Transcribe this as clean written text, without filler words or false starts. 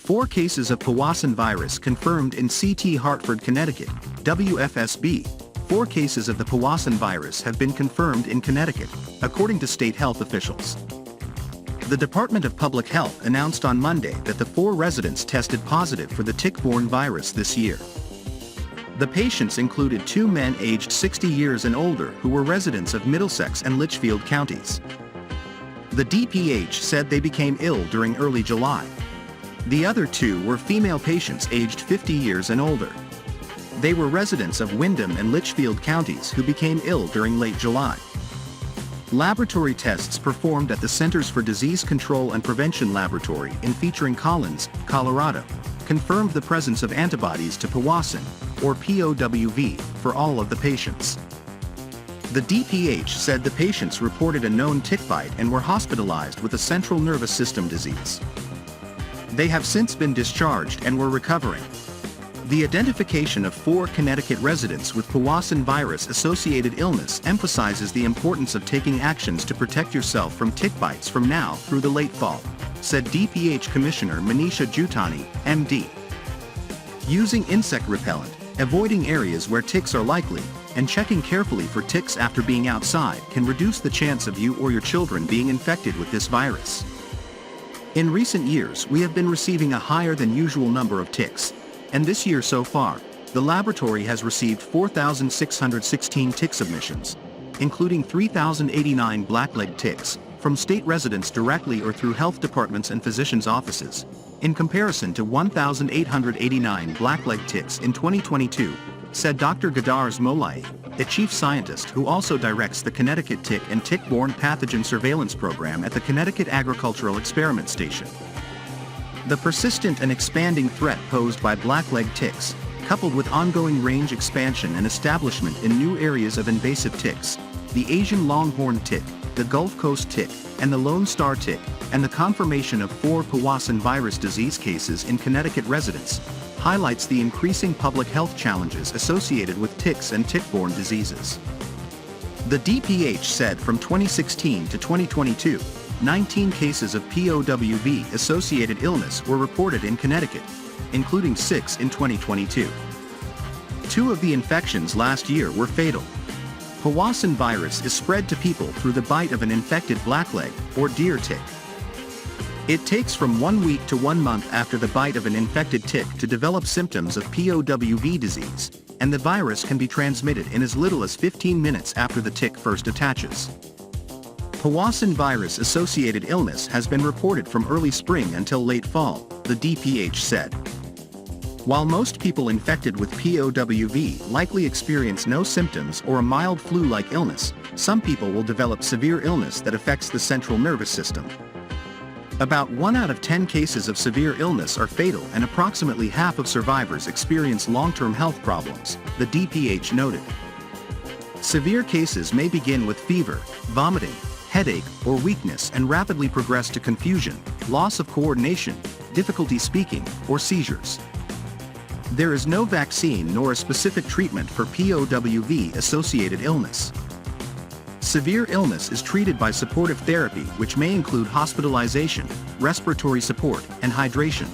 Four cases of Powassan virus confirmed in CT Hartford, Connecticut, WFSB. 4 cases of the Powassan virus have been confirmed in Connecticut, according to state health officials. The Department of Public Health announced on Monday that the 4 residents tested positive for the tick-borne virus this year. The patients included 2 men aged 60 years and older who were residents of Middlesex and Litchfield counties. The DPH said they became ill during early July. The other 2 were female patients aged 50 years and older. They were residents of Windham and Litchfield counties who became ill during late July. Laboratory tests performed at the Centers for Disease Control and Prevention Laboratory in Featuring Collins, Colorado, confirmed the presence of antibodies to Powassan, or POWV, for all of the patients. The DPH said the patients reported a known tick bite and were hospitalized with a central nervous system disease. They have since been discharged and were recovering. The identification of 4 Connecticut residents with Powassan virus-associated illness emphasizes the importance of taking actions to protect yourself from tick bites from now through the late fall, said DPH Commissioner Manisha Jutani, MD. Using insect repellent, avoiding areas where ticks are likely, and checking carefully for ticks after being outside can reduce the chance of you or your children being infected with this virus. In recent years, we have been receiving a higher than usual number of ticks, and this year so far, the laboratory has received 4,616 tick submissions, including 3,089 blackleg ticks, from state residents directly or through health departments and physicians' offices, in comparison to 1,889 blackleg ticks in 2022, said Dr. Gadars Molai, a chief scientist who also directs the Connecticut Tick and Tick-Borne Pathogen Surveillance Program at the Connecticut Agricultural Experiment Station. The persistent and expanding threat posed by blackleg ticks, coupled with ongoing range expansion and establishment in new areas of invasive ticks, the Asian longhorn tick, the Gulf Coast tick, and the Lone Star tick, and the confirmation of 4 Powassan virus disease cases in Connecticut residents, highlights the increasing public health challenges associated with ticks and tick-borne diseases. The DPH said from 2016 to 2022, 19 cases of POWV-associated illness were reported in Connecticut, including 6 in 2022. 2 of the infections last year were fatal. Powassan virus is spread to people through the bite of an infected blackleg, or deer tick. It takes from 1 week to 1 month after the bite of an infected tick to develop symptoms of POWV disease, and the virus can be transmitted in as little as 15 minutes after the tick first attaches. Powassan virus-associated illness has been reported from early spring until late fall, the DPH said. While most people infected with POWV likely experience no symptoms or a mild flu-like illness, some people will develop severe illness that affects the central nervous system. About 1 out of 10 cases of severe illness are fatal, and approximately half of survivors experience long-term health problems, the DPH noted. Severe cases may begin with fever, vomiting, headache, or weakness and rapidly progress to confusion, loss of coordination, difficulty speaking, or seizures. There is no vaccine nor a specific treatment for POWV-associated illness. Severe illness is treated by supportive therapy, which may include hospitalization, respiratory support, and hydration.